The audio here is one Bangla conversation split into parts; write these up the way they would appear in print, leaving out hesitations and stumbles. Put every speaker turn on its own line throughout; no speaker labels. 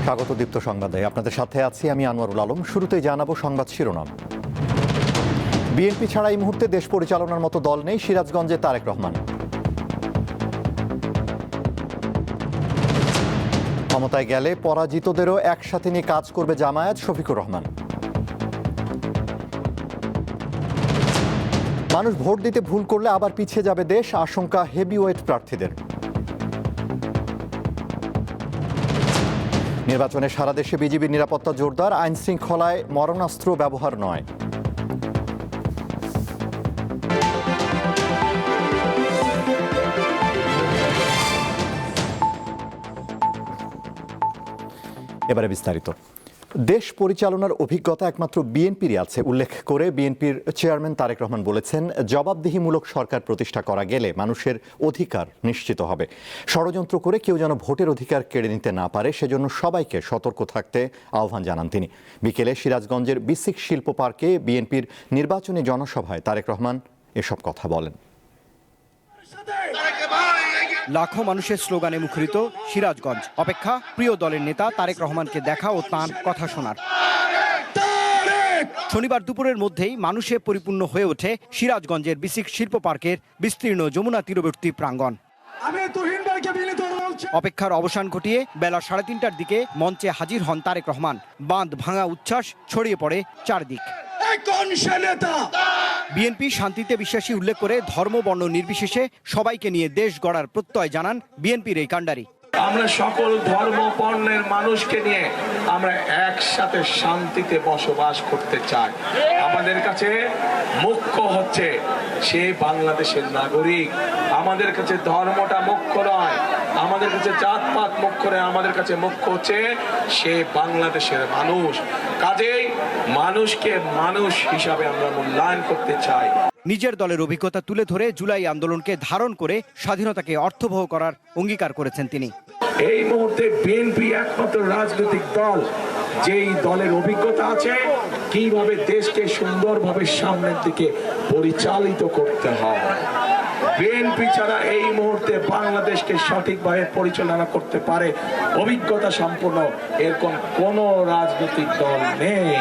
স্বাগত দীপ্ত সংবাদে আপনাদের সাথে আছি আমি আনোয়ারুল আলম। শুরুতেই জানাবো সংবাদ শিরোনাম। বিএনপি ছাড়া এই মুহূর্তে দেশ পরিচালনার মতো দল নেই, সিরাজগঞ্জে তারেক রহমান। ক্ষমতায় গেলে পরাজিতদেরও একসাথে নিয়ে কাজ করবে জামায়াত, শফিকুর রহমান। মানুষ ভোট দিতে ভুল করলে আবার পিছিয়ে যাবে দেশ, আশঙ্কা হেভিওয়েট প্রার্থীদের। নির্বাচনে সারা দেশে বিজিবির নিরাপত্তা জোরদার, আইন শৃঙ্খলায় মারণাস্ত্র ব্যবহার নয়। এবারে বিস্তারিত। দেশ পরিচালনার অভিজ্ঞতা একমাত্র বিএনপিরই আছে উল্লেখ করে বিএনপির চেয়ারম্যান তারেক রহমান বলেছেন, জবাবদিহিমূলক সরকার প্রতিষ্ঠা করা গেলে মানুষের অধিকার নিশ্চিত হবে। ষড়যন্ত্র করে কেউ যেন ভোটের অধিকার কেড়ে নিতে না পারে, সেজন্য সবাইকে সতর্ক থাকতে আহ্বান জানান তিনি। বিকেলে সিরাজগঞ্জের বিসিক শিল্প পার্কে বিএনপির নির্বাচনী জনসভায় তারেক রহমান এসব কথা বলেন।
লাখো মানুষের স্লোগানে মুখরিত সিরাজগঞ্জ, অপেক্ষা প্রিয় দলের নেতা তারেক রহমানকে দেখা ও তাঁর কথা শোনার। শনিবার দুপুরের মধ্যেই মানুষে পরিপূর্ণ হয়ে ওঠে সিরাজগঞ্জের বিসিক শিল্প পার্কের বিস্তীর্ণ যমুনা তীরবর্তী প্রাঙ্গণ। অপেক্ষার অবসান ঘটিয়ে বেলা 3:30টার দিকে মঞ্চে হাজির হন তারেক রহমান। বাঁধ ভাঙা উচ্ছ্বাস ছড়িয়ে পড়ে চারদিক। বিএনপি শান্তিতে বিশ্বাসী উল্লেখ করে ধর্ম বর্ণ নির্বিশেষে সবাইকে নিয়ে দেশ গড়ার প্রত্যয় জানান বিএনপির এই কাণ্ডারি।
আমরা সকল ধর্ম বর্ণের মানুষকে নিয়ে আমরা একসাথে শান্তিতে বসবাস করতে চাই। আমাদের কাছে মুখ্য হচ্ছে সে বাংলাদেশের নাগরিক। আমাদের কাছে ধর্মটা মুখ্য নয়, আমাদের কাছে জাতপাত মুখ্য নয়, আমাদের কাছে মুখ্য হচ্ছে সে বাংলাদেশের মানুষ। কাজেই মানুষকে মানুষ হিসাবে আমরা মূল্যায়ন করতে চাই।
নিজের দলের অভিজ্ঞতা তুলে ধরে জুলাই আন্দোলনকে ধারণ করে স্বাধীনতাকে অর্থবহ করার অঙ্গীকার করেছেন তিনি।
এই মুহূর্তে বিএনপি একমাত্র রাজনৈতিক দল যেই দলের অভিজ্ঞতা আছে কিভাবে দেশকে সুন্দরভাবে সামনের দিকে পরিচালিত করতে হয়। বিএনপি ছাড়া এই মুহূর্তে বাংলাদেশকে সঠিকভাবে পরিচালনা করতে পারে অভিজ্ঞতা সম্পন্ন এরকম কোনো রাজনৈতিক দল নেই।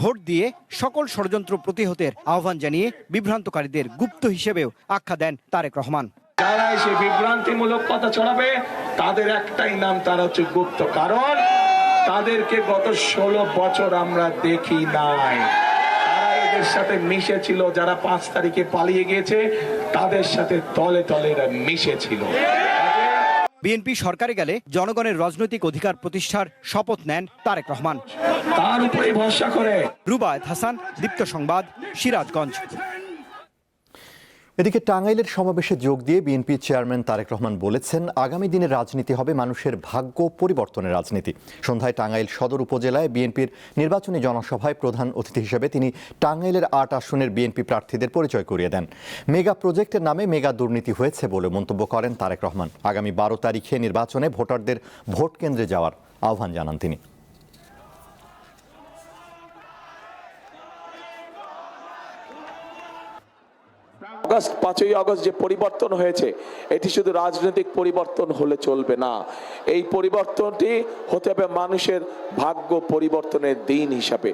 ভোট দিয়ে সকল ষড়যন্ত্র প্রতিহতের আহ্বান জানিয়ে বিভ্রান্তকারীদের গুপ্ত হিসেবেও আখ্যা দেন তারেক রহমান।
যারা এসে বিভ্রান্তিমূলক কথা ছড়াবে তাদের একটাই নাম, তারা হচ্ছে গুপ্ত। কারণ তাদেরকে গত 16 বছর আমরা দেখি নাই। তারা এদের সাথে মিশেছিল, যারা 5 তারিখে পালিয়ে গিয়েছে তাদের সাথে তলে তলে এরা মিশেছিল।
বিএনপি সরকারে গেলে জনগণের রাজনৈতিক অধিকার প্রতিষ্ঠার শপথ নেন তারেক রহমান।
তার উপরে ভরসা করে।
রুবায়েত হাসান, দীপ্ত সংবাদ, সিরাজগঞ্জ।
এদিকে টাঙ্গাইলের সমাবেশে যোগ দিয়ে বিএনপি চেয়ারম্যান তারেক রহমান বলেছেন, আগামী দিনের রাজনীতি হবে মানুষের ভাগ্য পরিবর্তনের রাজনীতি। সন্ধ্যায় টাঙ্গাইল সদর উপজেলায় বিএনপির নির্বাচনী জনসভায় প্রধান অতিথি হিসেবে তিনি টাঙ্গাইলের 8 আসনের বিএনপি প্রার্থীদের পরিচয় করিয়ে দেন। মেগা প্রজেক্টের নামে মেগা দুর্নীতি হয়েছে বলে মন্তব্য করেন তারেক রহমান। আগামী 12 তারিখে নির্বাচনে ভোটারদের ভোট কেন্দ্রে যাওয়ার আহ্বান জানান তিনি।
5ই আগস্ট যে পরিবর্তন হয়েছে এটি শুধু রাজনৈতিক পরিবর্তন হলে চলবে না, এই পরিবর্তনটি হতে হবে মানুষের ভাগ্য পরিবর্তনের দিন হিসাবে।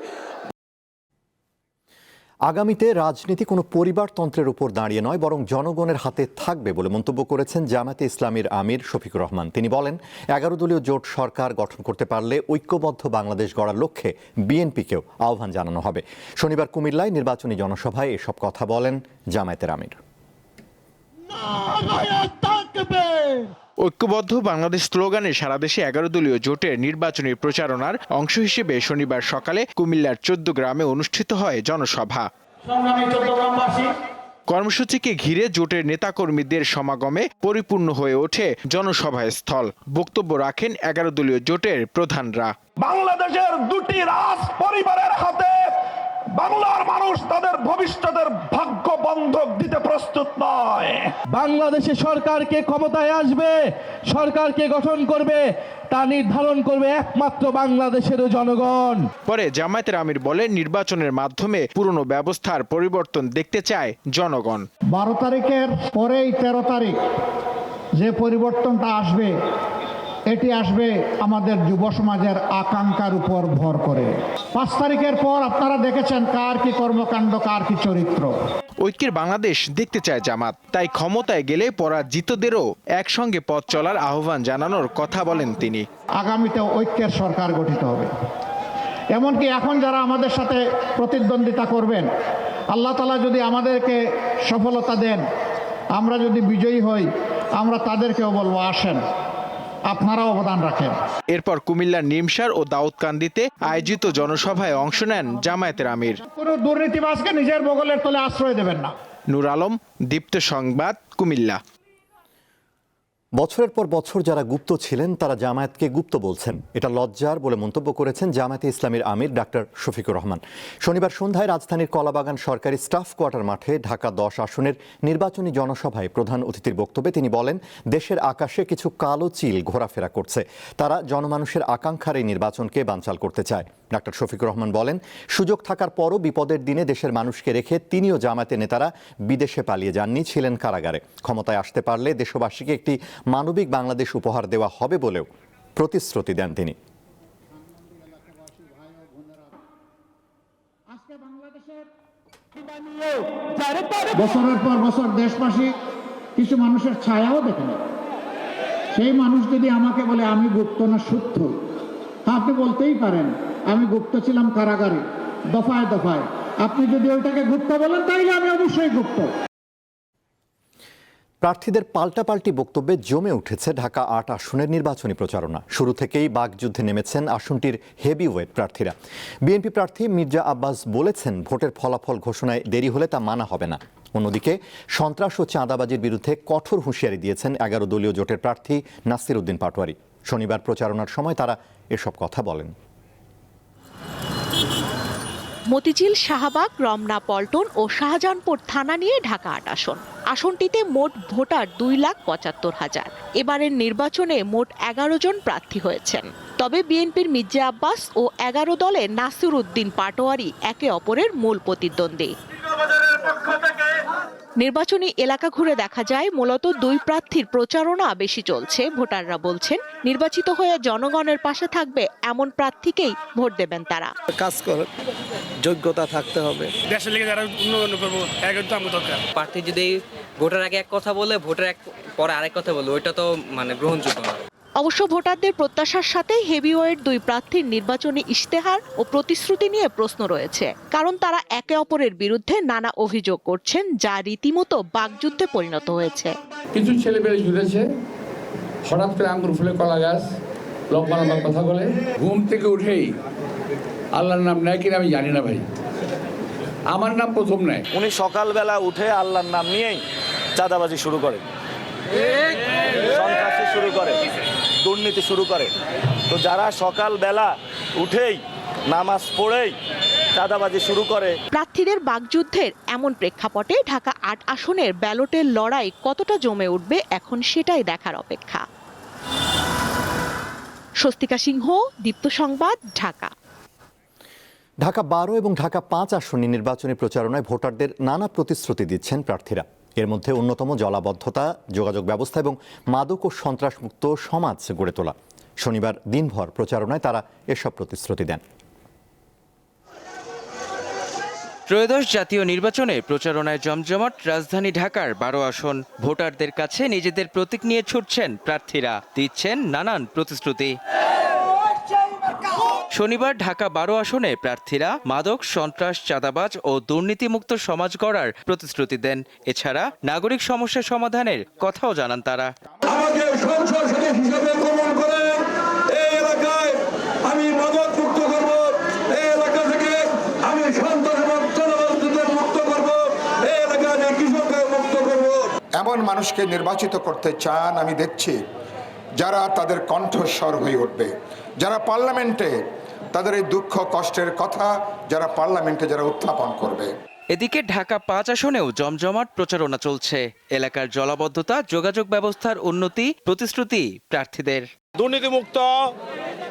আগামীতে রাজনীতি কোনো পরিবারতন্ত্রের উপর দাঁড়িয়ে নয়, বরং জনগণের হাতে থাকবে বলে মন্তব্য করেছেন জামায়াতে ইসলামীর আমির শফিকুর রহমান। তিনি বলেন, 11 দলীয় জোট সরকার গঠন করতে পারলে ঐক্যবদ্ধ বাংলাদেশ গড়ার লক্ষ্যে বিএনপিকেও আহ্বান জানানো হবে। শনিবার কুমিল্লায় নির্বাচনী জনসভায় এসব কথা বলেন জামায়াতের আমির।
ঐক্যবদ্ধ বাংলাদেশ স্লোগানে সারা দেশে 11 দলীয় জোটের নির্বাচনী প্রচারণার অংশ হিসেবে শনিবার সকালে কুমিল্লার 14 গ্রামে অনুষ্ঠিত হয় জনসভা। কর্মসূচিকে ঘিরে জোটের নেতাকর্মীদের সমাগমে পরিপূর্ণ হয়ে ওঠে জনসভা স্থল। বক্তব্য রাখেন 11 দলীয় জোটের প্রধানরা।
বাংলাদেশের দুটি রাজ পরিবারের হাতে বাংলার মানুষ তাদের ভবিষ্যতের ভাগ্য বন্ধক দিতে প্রস্তুত নয়।
বাংলাদেশে সরকারকে ক্ষমতায় আসবে, সরকারকে গঠন করবে, তা নির্ধারণ করবে একমাত্র বাংলাদেশের জনগণ।
পরে জামায়াতের আমির বলেন, নির্বাচনের মাধ্যমে পুরনো ব্যবস্থার পরিবর্তন দেখতে চায় জনগণ।
12 তারিখের পরেই 13 তারিখ যে পরিবর্তনটা আসবে, এটি আসবে আমাদের যুব সমাজের আকাঙ্ক্ষার উপর ভর করে। 5 তারিখের পর আপনারা দেখেছেন কার কি কর্মকাণ্ড, কার কি চরিত্র।
ঐক্যের বাংলাদেশ দেখতে চায় জামাত, তাই ক্ষমতায় গেলে পরাজিতদেরও একসঙ্গে পথ চলার আহ্বান জানানোর কথা বলেন তিনি।
আগামীতে ঐক্যের সরকার গঠিত হবে। এমনকি এখন যারা আমাদের সাথে প্রতিদ্বন্দ্বিতা করবেন, আল্লাহ তাআলা যদি আমাদেরকে সফলতা দেন, আমরা যদি বিজয়ী হই, আমরা তাদেরকেও বলবো আসেন, আপনারা অবদান রাখেন।
এরপর কুমিল্লার নিমসার ও দাউদকান্দিতে আয়োজিত জনসভায় অংশ নেন জামায়াতের আমির।
কোনো দুর্নীতিবাজকে নিজের বগলের তলে আশ্রয় দেবেন না।
নূর আলম, দীপ্ত সংবাদ, কুমিল্লা।
বছরের পর বছর যারা গুপ্ত ছিলেন তারা জামায়াতকে গুপ্ত বলছেন, এটা লজ্জার বলে মন্তব্য করেছেন জামায়াতে ইসলামীর আমির ডাক্তার শফিকুর রহমান। শনিবার সন্ধ্যায় রাজধানীর কলাবাগান সরকারি স্টাফ কোয়ার্টার মাঠে ঢাকা 10 আসনের নির্বাচনী জনসভায় প্রধান অতিথির বক্তব্যে তিনি বলেন, দেশের আকাশে কিছু কালো চিল ঘোরাফেরা করছে, তারা জনমানুষের আকাঙ্ক্ষার এই নির্বাচনকে বানচাল করতে চায়। ডাক্তার শফিকুর রহমান বলেন, সুযোগ থাকার পরও বিপদের দিনে দেশের মানুষকে রেখে তিনিও জামায়াতের নেতারা বিদেশে পালিয়ে যাননি, ছিলেন কারাগারে। ক্ষমতায় আসতে পারলে দেশবাসীকে একটি মানবিক বাংলাদেশ উপহার দেওয়া হবে বলেও প্রতিশ্রুতি দেন তিনি।
বছরের পর বছর দেশবাসী কিছু মানুষের ছায়াও দেখে না। সেই মানুষ যদি আমাকে বলে আমি গুপ্ত না সূত্র, আপনি বলতেই পারেন আমি গুপ্ত ছিলাম কারাগারে, দফায় দফায়। আপনি যদি ওইটাকে গুপ্ত বলেন তাইলে আমি অবশ্যই গুপ্ত।
প্রার্থীদের পাল্টাপাল্টি বক্তব্যে জমে উঠেছে ঢাকা 8 আসনের নির্বাচনী প্রচারণা। শুরু থেকেই বাকযুদ্ধে নেমেছেন আসনটির হেভিওয়েট প্রার্থীরা। বিএনপি প্রার্থী মির্জা আব্বাস বলেছেন, ভোটের ফলাফল ঘোষণায় দেরি হলে তা মানা হবে না। অন্যদিকে সন্ত্রাস ও চাঁদাবাজির বিরুদ্ধে কঠোর হুঁশিয়ারি দিয়েছেন 11 দলীয় জোটের প্রার্থী নাসির উদ্দিন পাটোয়ারি। শনিবার প্রচারণার সময় তারা এসব কথা বলেন।
মতিঝিল, শাহবাগ, রমনা, পল্টন ও শাহজাহানপুর থানা নিয়ে ঢাকা 8 আসন। আসনটিতে মোট ভোটার 2,75,000। এবারের নির্বাচনে মোট 11 জন প্রার্থী হয়েছেন। তবে বিএনপির মির্জা আব্বাস ও 11 দলে নাসির উদ্দিন পাটোয়ারি একে অপরের মূল প্রতিদ্বন্দ্বী। নির্বাচনী এলাকা ঘুরে দেখা যায় মূলত দুই প্রার্থীর প্রচারণা বেশি চলছে। ভোটাররা বলছেন, নির্বাচিত হয়ে জনগণের পাশে থাকবে এমন প্রার্থীকেই ভোট দেবেন তারা।
কাজ করে যোগ্যতা থাকতে হবে।
দেশের লিগে যারা উন্নয়ন করবো একদম দরকার।
প্রার্থী যদি ভোটার আগে এক কথা বলে, ভোটার এক পরে আরেক কথা বলে, ওইটা তো গ্রহণযোগ্য না।
অবশ্য ভোটারদের প্রত্যাশার সাথে হেভিওয়েট দুই প্রার্থীর নির্বাচনী ইশতেহার ও প্রতিশ্রুতি নিয়ে প্রশ্ন রয়েছে, কারণ তারা একে অপরের বিরুদ্ধে নানা অভিযোগ করছেন, যা রীতিমতো বাকযুদ্ধে পরিণত হয়েছে।
কিছু ছেলেপেলে জুড়েছে, হঠাৎ করে আঙ্গুর ফুলে কলা গাছ লম্বা লম্বা কথা বলে, ঘুম থেকে উঠেই আল্লাহর নাম নেয় কিনা আমি জানি না ভাই, আমার নাম প্রথম নেয়।
উনি সকালবেলা উঠে আল্লাহর নাম নিয়েই চাঁদাবাজি শুরু করে, সন্ত্রাসী শুরু করে, দুর্নীতি শুরু করে। তো যারা সকালবেলা উঠেই নামাজ পড়েই চাঁদাবাজি শুরু করে।
প্রার্থীদের বাকযুদ্ধের এমন প্রেক্ষাপটে ঢাকা 8 আসনের ব্যালটের লড়াই কতটা জমে উঠবে এখন সেটাই দেখার অপেক্ষা। স্বস্তিকা সিংহ, দীপ্ত সংবাদ, ঢাকা।
ঢাকা 12 এবং ঢাকা 5 আসনে নির্বাচনী প্রচারণায় ভোটারদের নানা প্রতিশ্রুতি দিচ্ছেন প্রার্থীরা। এর মধ্যে অন্যতম জলাবদ্ধতা, যোগাযোগ ব্যবস্থা এবং মাদক ও সন্ত্রাসমুক্ত সমাজ গড়ে তোলা। শনিবার দিনভর প্রচারণায় তারা এসব প্রতিশ্রুতি দেন।
ত্রয়োদশ জাতীয় নির্বাচনে প্রচারণায় জমজমাট রাজধানী ঢাকার 12 আসন। ভোটারদের কাছে নিজেদের প্রতীক নিয়ে ছুটছেন প্রার্থীরা, দিচ্ছেন নানান প্রতিশ্রুতি। শনিবার ঢাকা 12 আসনে প্রার্থীরা মাদক, সন্ত্রাস, চাঁদাবাজ ও দুর্নীতিমুক্ত সমাজ গড়ার প্রতিশ্রুতি দেন। এছাড়া নাগরিক সমস্যা সমাধানের কথাও জানান তারা।
আমাকে সংসদ সদস্য হিসেবে গ্রহণ করে এই এলাকায় আমি মাদক মুক্ত করব, এই এলাকা থেকে আমি সন্ত্রাস মুক্ত করব, এই এলাকায় কৃষকদের মুক্ত করব।
এমন মানুষকে নির্বাচিত করতে চান আমি দেখছি, যারা তাদের কণ্ঠস্বর হয়ে উঠবে, যারা পার্লামেন্টে তাদের এই দুঃখ কষ্টের কথা যারা পার্লামেন্টে যারা উত্থাপন করবে।
এদিকে ঢাকা 5 আসনেও জমজমাট প্রচারণা চলছে। এলাকার জলাবদ্ধতা, যোগাযোগ ব্যবস্থার উন্নতি প্রতিশ্রুতি প্রার্থীদের।
দুর্নীতিমুক্ত,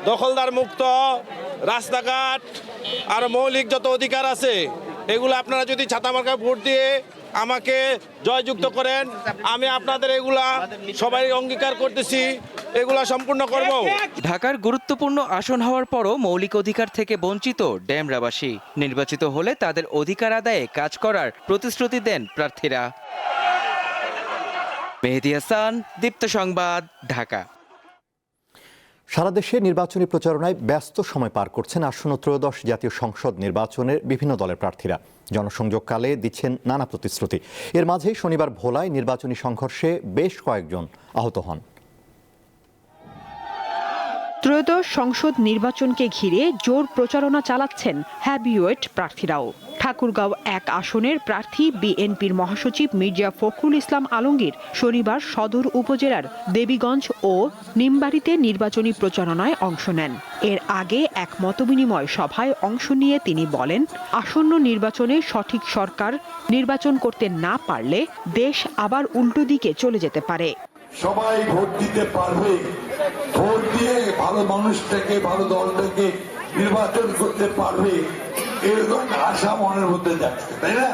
দখলদার মুক্ত রাস্তাঘাট আর মৌলিক যত অধিকার আছে এগুলো আপনারা যদি ছাতা মার্কা ভোট দিয়ে আমাকে জয়যুক্ত করেন, আমি আপনাদের এগুলা সবাই অঙ্গীকার করতেছি
এগুলা সম্পূর্ণ করব।
ঢাকার গুরুত্বপূর্ণ আসন হওয়ার পরও মৌলিক অধিকার থেকে বঞ্চিত ডেমরাবাসী। নির্বাচিত হলে তাদের অধিকার আদায়ে কাজ করার প্রতিশ্রুতি দেন প্রার্থীরা। মেহেদী হাসান, দীপ্ত সংবাদ, ঢাকা।
সারা দেশে নির্বাচনী প্রচারণায় ব্যস্ত সময় পার করছেন আসন্ন ত্রয়োদশ জাতীয় সংসদ নির্বাচনের বিভিন্ন দলের প্রার্থীরা। জনসংযোগকালে দিচ্ছেন নানা প্রতিশ্রুতি। এর মাঝেই শনিবার ভোলায় নির্বাচনী সংঘর্ষে বেশ কয়েকজন আহত হন।
ত্রয়োদশ সংসদ নির্বাচনকে ঘিরে জোর প্রচারণা চালাচ্ছেন হ্যাভিওয়েট প্রার্থীরাও। ঠাকুরগাঁও 1 আসনের প্রার্থী বিএনপির মহাসচিব মির্জা ফখরুল ইসলাম আলমগীর শনিবার সদর উপজেলার দেবীগঞ্জ ও নিমবাড়িতে নির্বাচনী প্রচারণায় অংশ নেন। এর আগে এক মতবিনিময় সভায় অংশ নিয়ে তিনি বলেন, আসন্ন নির্বাচনে সঠিক সরকার নির্বাচন করতে না পারলে দেশ আবার উল্টো দিকে চলে যেতে পারে।
সবাই ভোট দিতে পারবে, ভোট দিয়ে ভালো মানুষটাকে, ভালো দলটাকে নির্বাচন করতে পারবে, এরকম আশা মনের মধ্যে যাচ্ছে, তাই না?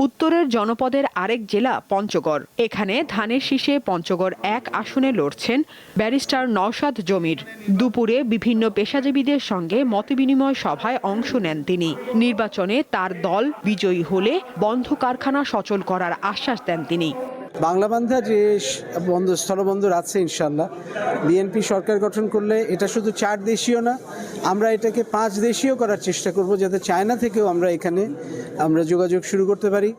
উত্তরের জনপদের আরেক জেলা পঞ্চগড়। এখানে ধানের শীষে পঞ্চগড় 1 আসনে লড়ছেন ব্যারিস্টার নওশাদ জমির। দুপুরে বিভিন্ন পেশাজীবীদের সঙ্গে মতবিনিময় সভায় অংশ নেন তিনি। নির্বাচনে তার দল বিজয়ী হলে বন্ধ কারখানা সচল করার আশ্বাস দেন তিনি।
বাংলাবান্ধা যে স্থলবন্দর আছে, ইনশাল্লাহ বিএনপি সরকার গঠন করলে এটা শুধু 4 দেশীয় না, আমরা এটাকে 5 দেশীয় করার চেষ্টা করব, যাতে চায়না থেকেও আমরা যোগাযোগ শুরু করতে পারি।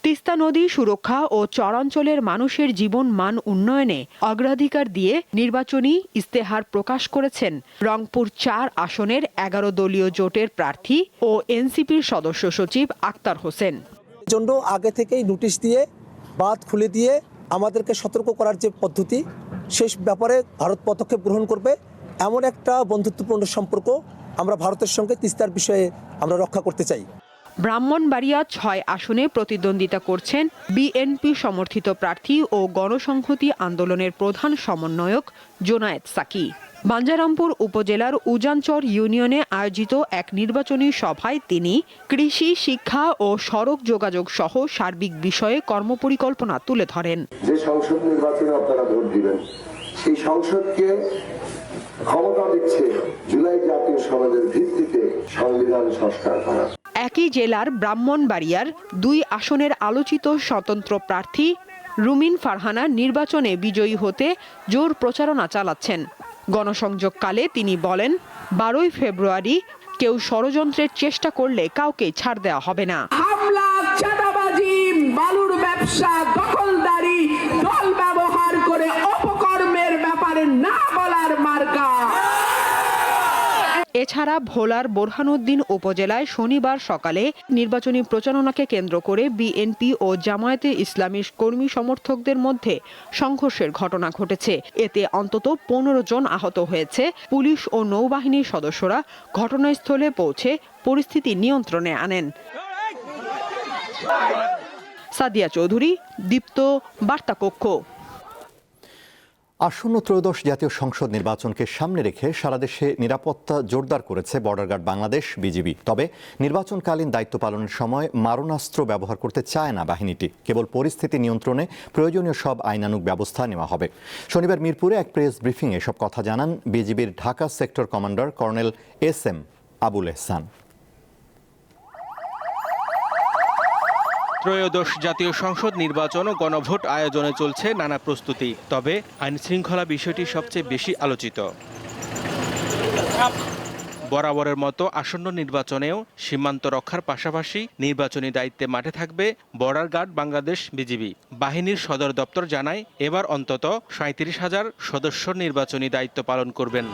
তিস্তা নদী সুরক্ষা ও চরাঞ্চলের মানুষের জীবন মান উন্নয়নে অগ্রাধিকার দিয়ে নির্বাচনী ইস্তেহার প্রকাশ করেছেন রংপুর 4 আসনের 11 দলীয় জোটের প্রার্থী ও এনসিপির সদস্য সচিব আক্তার হোসেন।
জন্য আগে থেকেই নোটিশ দিয়ে বাঁধ খুলে দিয়ে আমাদেরকে সতর্ক করার যে পদ্ধতি, শেষ ব্যাপারে ভারত পদক্ষেপ গ্রহণ করবে, এমন একটা বন্ধুত্বপূর্ণ সম্পর্ক আমরা ভারতের সঙ্গে তিস্তার বিষয়ে আমরা রক্ষা করতে চাই।
ব্রাহ্মণবাড়িয়া 6 আসনে প্রতিদ্বন্দ্বিতা করছেন বিএনপি সমর্থিত প্রার্থী ও গণসংহতি আন্দোলনের প্রধান সমন্বয়ক জোনায়েদ সাকি। বাঞ্ছারামপুর উপজেলার উজানচর ইউনিয়নে আয়োজিত এক নির্বাচনী সভায় তিনি কৃষি, শিক্ষা ও সড়ক যোগাযোগ সহ সার্বিক বিষয়ে কর্মপরিকল্পনা তুলে ধরেন।
যে সংসদ নির্বাচনে আপনারা ভোট দিবেন, সেই সংসদকে ক্ষমতা দিচ্ছে জুলাই জাতীয় সমাজের ভিত্তিতে সংবিধান সংস্কার করা।
একই জেলার ব্রাহ্মণবাড়িয়ার 2 আসনের আলোচিত স্বতন্ত্র প্রার্থী রুমিন ফারহানা নির্বাচনে বিজয়ী হতে জোর প্রচারণা চালাচ্ছেন। গণসংযোগকালে তিনি বলেন, 12ই ফেব্রুয়ারি কেউ ষড়যন্ত্রের চেষ্টা করলে কাউকে ছাড় দেওয়া হবে না।
হামলা, চাঁদাবাজি, বালুর ব্যবসা, দখলদারি, দল ব্যবহার করে অপকর্মের ব্যাপারে না বলার মার্কা।
এছাড়া ভোলার বোরহানউদ্দিন উপজেলায় শনিবার সকালে নির্বাচনী প্রচারণাকে কেন্দ্র করে বিএনপি ও জামায়াতে ইসলামীর কর্মী সমর্থকদের মধ্যে সংঘর্ষের ঘটনা ঘটেছে। এতে অন্তত 15 জন আহত হয়েছে। পুলিশ ও নৌবাহিনীর সদস্যরা ঘটনাস্থলে পৌঁছে পরিস্থিতি নিয়ন্ত্রণে আনেন। সাদিয়া চৌধুরী, দীপ্ত, বার্তা কক্ষ।
আসন্ন ত্রয়োদশ জাতীয় সংসদ নির্বাচনকে সামনে রেখে সারা দেশে নিরাপত্তা জোরদার করেছে বর্ডার গার্ড বাংলাদেশ, বিজিবি। তবে নির্বাচনকালীন দায়িত্ব পালনের সময় মারণাস্ত্র ব্যবহার করতে চায় না বাহিনীটি। কেবল পরিস্থিতি নিয়ন্ত্রণে প্রয়োজনীয় সব আইনানুগ ব্যবস্থা নেওয়া হবে। শনিবার মিরপুরে এক প্রেস ব্রিফিংয়ে এসব কথা জানান বিজিবির Dhaka sector commander colonel SM Abul Ehsan.
ত্রয়োদশ জাতীয় সংসদ নির্বাচন ও গণভোট আয়োজনে চলছে নানা প্রস্তুতি। তবে আইন শৃঙ্খলা বিষয়টি সবচেয়ে বেশি আলোচিত। বরাবরের মতো আসন্ন নির্বাচনেও সীমান্ত রক্ষার পাশাপাশি নির্বাচনী দায়িত্বে মাঠে থাকবে বর্ডার গার্ড বাংলাদেশ, বিজিবি। বাহিনীর সদর দপ্তর জানায়, এবার অন্তত 37,000 সদস্য নির্বাচনী দায়িত্ব পালন করবেন।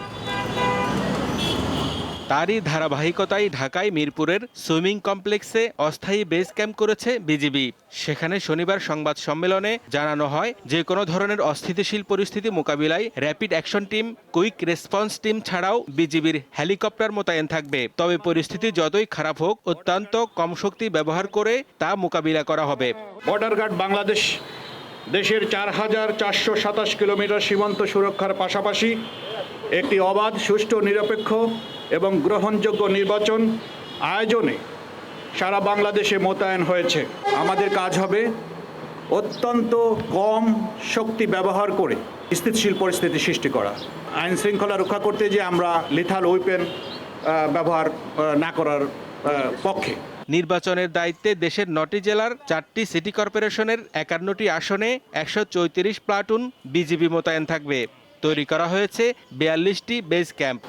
তারই ধারাবাহিকতায় ঢাকায় মিরপুরের সুইমিং কমপ্লেক্সে অস্থায়ী বেস ক্যাম্প করেছে বিজিবি। সেখানে শনিবার সংবাদ সম্মেলনে জানানো হয়, যে কোনো ধরনের অস্থিতিশীল পরিস্থিতি মোকাবিলায় rapid action team, quick response team ছাড়াও বিজিবির হেলিকপ্টার মোতায়েন থাকবে। তবে পরিস্থিতি যতই খারাপ হোক, অত্যন্ত কম শক্তি ব্যবহার করে তা মোকাবিলা করা হবে।
বর্ডার গার্ড বাংলাদেশ দেশের 4,427 কিলোমিটার সীমান্ত সুরক্ষার পাশাপাশি একটি অবাধ, সুষ্ঠু, নিরপেক্ষ এবং গ্রহণযোগ্য নির্বাচন আয়োজনে সারা বাংলাদেশে মোতায়েন হয়েছে। আমাদের কাজ হবে অত্যন্ত কম শক্তি ব্যবহার করে স্থিতিশীল পরিস্থিতি সৃষ্টি করা, আইন শৃঙ্খলা রক্ষা করতে যে আমরা লিথাল ওয়েপেন ব্যবহার না করার পক্ষে।
নির্বাচনের দায়িত্বে দেশের 9টি জেলার 4টি সিটি কর্পোরেশনের 51টি আসনে 134 প্লাটুন বিজিবি মোতায়েন থাকবে। তৈরি করা হয়েছে 42টি বেস ক্যাম্প।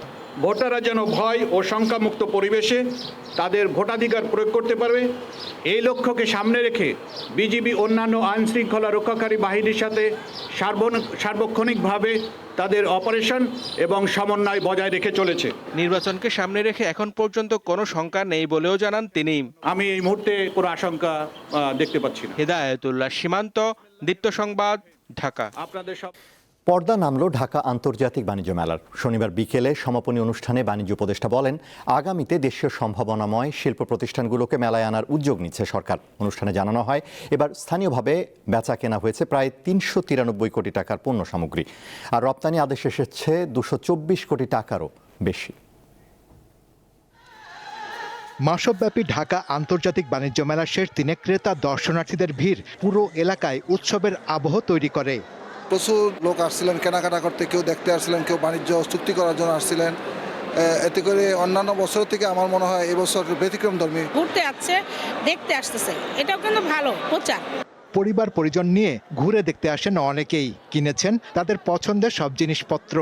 ভোটাররা যেন ভয় ও শঙ্কামুক্ত পরিবেশে তাদের ভোটাধিকার প্রয়োগ করতে পারবে, এই লক্ষ্যকে সামনে রেখে বিজিবি অন্যান্য আইন শৃঙ্খলা রক্ষাকারী বাহিনীর সাথে সার্বক্ষণিকভাবে তাদের অপারেশন এবং সমন্বয় বজায় রেখে চলেছে।
নির্বাচনকে সামনে রেখে এখন পর্যন্ত কোনো শঙ্কা নেই বলেও জানান তিনি।
আমি এই মুহূর্তে কোনো আশঙ্কা দেখতে পাচ্ছি না।
হেদায়েতুল্লাহ সীমান্ত, দীপ্ত সংবাদ, ঢাকা।
আপনাদের সব
পর্দা নামলো ঢাকা আন্তর্জাতিক বাণিজ্য মেলার। শনিবার বিকেলে সমাপনী অনুষ্ঠানে বাণিজ্য উপদেষ্টা বলেন, আগামীতে দেশীয় সম্ভাবনাময় শিল্প প্রতিষ্ঠানগুলোকে মেলায় আনার উদ্যোগ নিচ্ছে সরকার। অনুষ্ঠানে জানানো হয়, এবার স্থানীয়ভাবে বেচা কেনা হয়েছে প্রায় 393 কোটি টাকার পণ্য সামগ্রী, আর রপ্তানি আদেশ এসেছে 224 কোটি টাকারও বেশি।
মাসব্যাপী ঢাকা আন্তর্জাতিক বাণিজ্য মেলার শেষ দিনে ক্রেতা দর্শনার্থীদের ভিড় পুরো এলাকায় উৎসবের আবহ তৈরি করে।
প্রচুর লোক আসছিলেন কেনাকাটা করতে, কেউ দেখতে আসছিলেন, কেউ বাণিজ্য চুক্তি করার জন্য আসছিলেন। এতে করে অন্যান্য বছর থেকে আমার মনে হয় এবছর ব্যতিক্রমধর্মী।
ঘুরতে আসছে, দেখতে আসতেছে, এটাও কিন্তু ভালো প্রচার।
পরিবার পরিজন নিয়ে ঘুরে দেখতে আসেন অনেকেই, কিনেছেন তাদের পছন্দের সব জিনিসপত্র।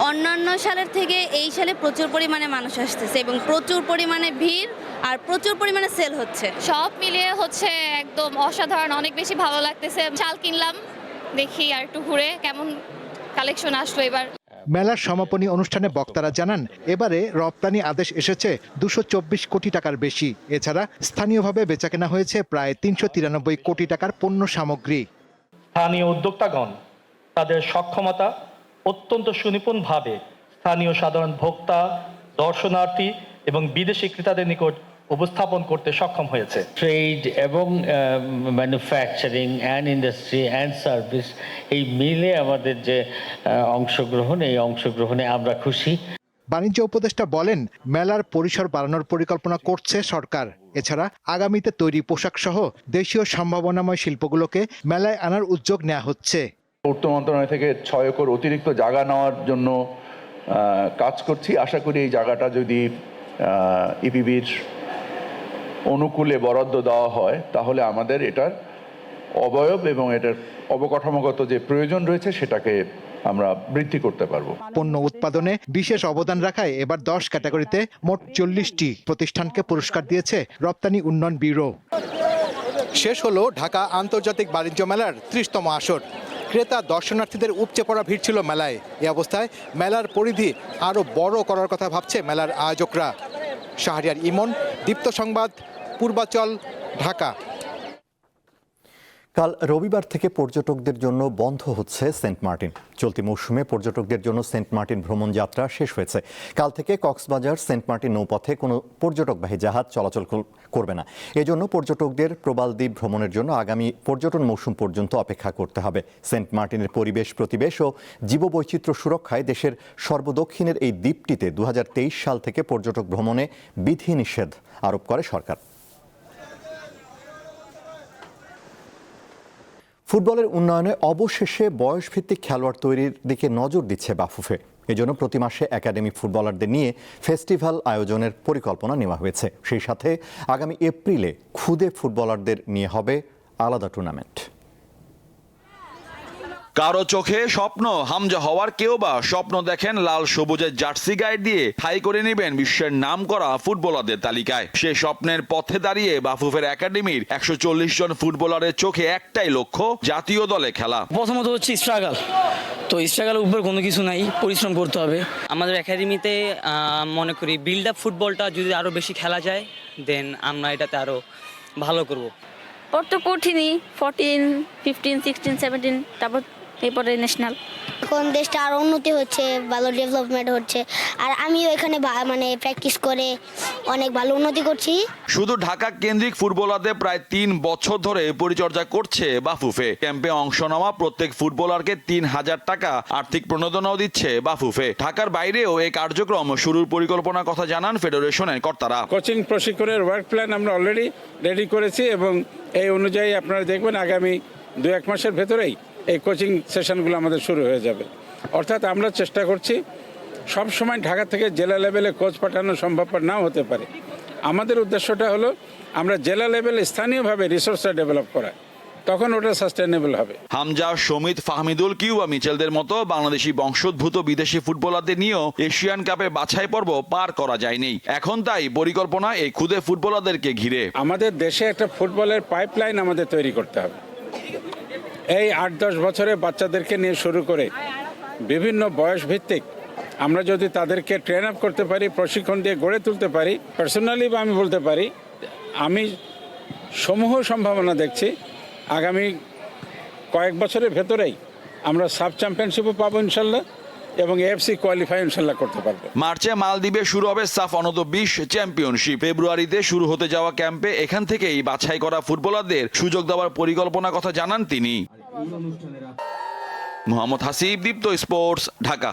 অন্যান্য সালের থেকে এই সালে প্রচুর পরিমাণে মানুষ আসতেছে এবং প্রচুর পরিমাণে ভিড় আর প্রচুর পরিমাণে সেল হচ্ছে।
সব মিলিয়ে হচ্ছে একদম অসাধারণ, অনেক বেশি ভালো লাগতেছে। শাল কিনলাম, দেখি আর একটু ঘুরে কেমন কালেকশন আসলো এবার।
মেলার সমাপনী অনুষ্ঠানে বক্তারা জানান, এবারে রপ্তানি আদেশ এসেছে 224 কোটি টাকার বেশি। এছাড়া স্থানীয়ভাবে বেচাকেনা হয়েছে প্রায় 393 কোটি টাকার পণ্য সামগ্রী।
স্থানীয় উদ্যোক্তাগণ তাদের সক্ষমতা অত্যন্ত সুনিপুণভাবে স্থানীয় সাধারণ ভোক্তা, দর্শনার্থী এবং বিদেশি ক্রেতাদের নিকট উপস্থাপন করতে সক্ষম হয়েছে।
ট্রেড এবং manufacturing and industry and service এই মিলে আমাদের যে অংশগ্রহণ, এই অংশগ্রহণে আমরা খুশি।
বাণিজ্য উপদেষ্টা বলেন, মেলার পরিসর বাড়ানোর পরিকল্পনা করছে সরকার। এছাড়া আগামীতে তৈরি পোশাক সহ দেশীয় সম্ভাবনাময় শিল্পগুলোকে মেলায় আনার উদ্যোগ নেওয়া হচ্ছে।
পূর্ত মন্ত্রণালয় থেকে 6 একর অতিরিক্ত জায়গা নেওয়ার জন্য কাজ করছি। আশা করি এই জায়গাটা যদি ইপিবির অনুকূলে বরাদ্দ দেওয়া হয়, তাহলে আমাদের এটার অবয়ব এবং এটার অবকাঠামোগত যে প্রয়োজন রয়েছে সেটাকে আমরা বৃদ্ধি করতে পারবো।
পণ্য উৎপাদনে বিশেষ অবদান রাখায় এবার 10 ক্যাটাগরিতে মোট 40টি প্রতিষ্ঠানকে পুরস্কার দিয়েছে রপ্তানি উন্নয়ন ব্যুরো। শেষ হলো ঢাকা আন্তর্জাতিক বাণিজ্য মেলার 30তম আসর। ক্রেতা দর্শনার্থীদের উপচে পড়া ভিড় ছিল মেলায়। এই অবস্থায় মেলার পরিধি আরও বড় করার কথা ভাবছে মেলার আয়োজকরা। শাহরিয়ার ইমন, দীপ্ত সংবাদ, পূর্বাচল, ঢাকা।
কাল রবিবার থেকে পর্যটকদের জন্য বন্ধ হচ্ছে সেন্ট মার্টিন। চলতি মৌসুমে পর্যটকদের জন্য সেন্ট মার্টিন ভ্রমণ যাত্রা শেষ হয়েছে। কাল থেকে কক্সবাজার সেন্ট মার্টিন নৌপথে কোনো পর্যটকবাহী জাহাজ চলাচল করবে না। এজন্য পর্যটকদের প্রবাল দ্বীপ ভ্রমণের জন্য আগামী পর্যটন মৌসুম পর্যন্ত অপেক্ষা করতে হবে। সেন্ট মার্টিনের পরিবেশ প্রতিবেশ ও জীববৈচিত্র্য সুরক্ষায় দেশের সর্বদক্ষিণের এই দ্বীপটিতে 2023 সাল থেকে পর্যটক ভ্রমণে বিধিনিষেধ আরোপ করে সরকার। ফুটবলের উন্নয়নে অবশেষে বয়সভিত্তিক খেলোয়াড় তৈরির দিকে নজর দিচ্ছে বাফুফে। এজন্য প্রতি মাসে একাডেমি ফুটবলারদের নিয়ে ফেস্টিভ্যাল আয়োজনের পরিকল্পনা নেওয়া হয়েছে। সেই সাথে আগামী এপ্রিলে খুদে ফুটবলারদের নিয়ে হবে আলাদা টুর্নামেন্ট।
কারো চোখে স্বপ্ন হামজা হওয়ার, কেউ বা স্বপ্ন দেখেন লাল সবুজের জার্সি গায়ে দিয়ে ঠাঁই করে নেবেন বিশ্বের নাম করা ফুটবলারদের তালিকায়। সে স্বপ্নের পথে দাঁড়িয়ে বাফুফের একাডেমির 140 জন ফুটবলারের চোখে একটাই লক্ষ্য, জাতীয় দলে খেলা।
প্রথমত হচ্ছে স্ট্রাগল, তো স্ট্রাগলের উপর কোনো কিছু নাই, পরিশ্রম করতে হবে।
আমাদের একাডেমিতে মনে করি বিল্ড আপ ফুটবলটা যদি আরও বেশি খেলা যায়, দেন আমরা এটাতে আরও ভালো করব।
ওর তো কঠিনই, 14, 15, 16, 17, তারপর এরপরে ন্যাশনাল।
এখন দেশটা আরও উন্নতি হচ্ছে, ভালো ডেভেলপমেন্ট হচ্ছে, আর আমিও এখানে মানে প্র্যাকটিস করে অনেক ভালো উন্নতি করছি।
শুধু ঢাকা কেন্দ্রিক ফুটবলারদের প্রায় 3 বছর ধরে পরিচর্যা করছে বাফুফে। ক্যাম্পে অংশ নেওয়া প্রত্যেক ফুটবলারকে 3000 টাকা আর্থিক প্রণোদনাও দিচ্ছে বাফুফে। ঢাকার বাইরেও এই কার্যক্রম শুরুর পরিকল্পনার কথা জানান ফেডারেশনের কর্তারা।
কোচিং প্রশিক্ষণের ওয়ার্ক প্ল্যান আমরা অলরেডি রেডি করেছি এবং এই অনুযায়ী আপনারা দেখবেন আগামী
2-1 মাসের ভেতরেই এই কোচিং সেশনগুলো আমাদের শুরু হয়ে যাবে। অর্থাৎ আমরা চেষ্টা করছি, সব সময় ঢাকা থেকে জেলা লেভেলে কোচ পাঠানো সম্ভবপর নাও হতে পারে। আমাদের উদ্দেশ্যটা হলো আমরা জেলা লেভেলে স্থানীয়ভাবে রিসোর্সটা ডেভেলপ করা, তখন ওটা সাস্টেনেবল হবে।
হামজা, সমিত, ফাহমিদুল, কিউবা মিচেলদের মতো বাংলাদেশি বংশোদ্ভূত বিদেশি ফুটবলারদের নিয়েও এশিয়ান কাপে বাছাই পর্ব পার করা যায়নি। এখন তাই পরিকল্পনা এই খুদে ফুটবলারদেরকে ঘিরে।
আমাদের দেশে একটা ফুটবলের পাইপলাইন আমাদের তৈরি করতে হবে। এই 8-10 বছরের বাচ্চাদেরকে নিয়ে শুরু করে বিভিন্ন বয়স ভিত্তিক আমরা যদি তাদেরকে ট্রেন আপ করতে পারি, প্রশিক্ষণ দিয়ে গড়ে তুলতে পারি, পার্সোনালি বা আমি বলতে পারি, আমি সমূহ সম্ভাবনা দেখছি আগামী কয়েক বছরের ভেতরেই আমরা সাব চ্যাম্পিয়নশিপও পাবো ইনশাল্লাহ, এবং এএফসি কোয়ালিফাই ইনশাল্লাহ করতে পারবো।
মার্চে মালদ্বীপে শুরু হবে সাফ অনূর্ধ্ব-20 চ্যাম্পিয়নশিপ। ফেব্রুয়ারিতে শুরু হতে যাওয়া ক্যাম্পে এখান থেকেই বাছাই করা ফুটবলারদের সুযোগ দেওয়ার পরিকল্পনার কথা জানান তিনি। মোহাম্মদ হাসিব, দীপ্ত স্পোর্টস, ঢাকা।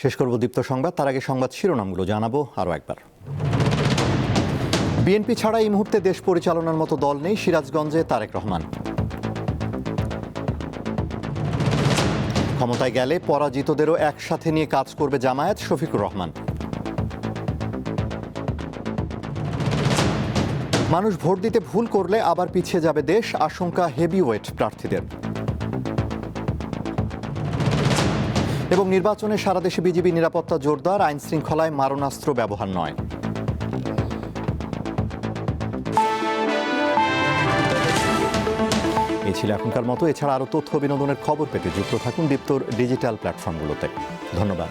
শেষ করব দীপ্ত সংবাদ, তার আগে সংবাদ শিরোনামগুলো জানাবো আরও একবার। বিএনপি ছাড়া এই মুহূর্তে দেশ পরিচালনার মতো দল নেই, সিরাজগঞ্জে তারেক রহমান। ক্ষমতায় গেলে পরাজিতদেরও একসাথে নিয়ে কাজ করবে জামায়াত, শফিকুর রহমান। মানুষ ভোট দিতে ভুল করলে আবার পিছিয়ে যাবে দেশ, আশঙ্কা হেভিওয়েট প্রার্থীদের। এবং নির্বাচনে সারা দেশে বিজিবি নিরাপত্তা জোরদার, আইন শৃঙ্খলায় মারণাস্ত্র ব্যবহার নয়। এই ছিল এখনকার মতো। এছাড়া আরও তথ্য বিনোদনের খবর পেতে যুক্ত থাকুন দীপ্তর ডিজিটাল প্ল্যাটফর্মগুলোতে। ধন্যবাদ।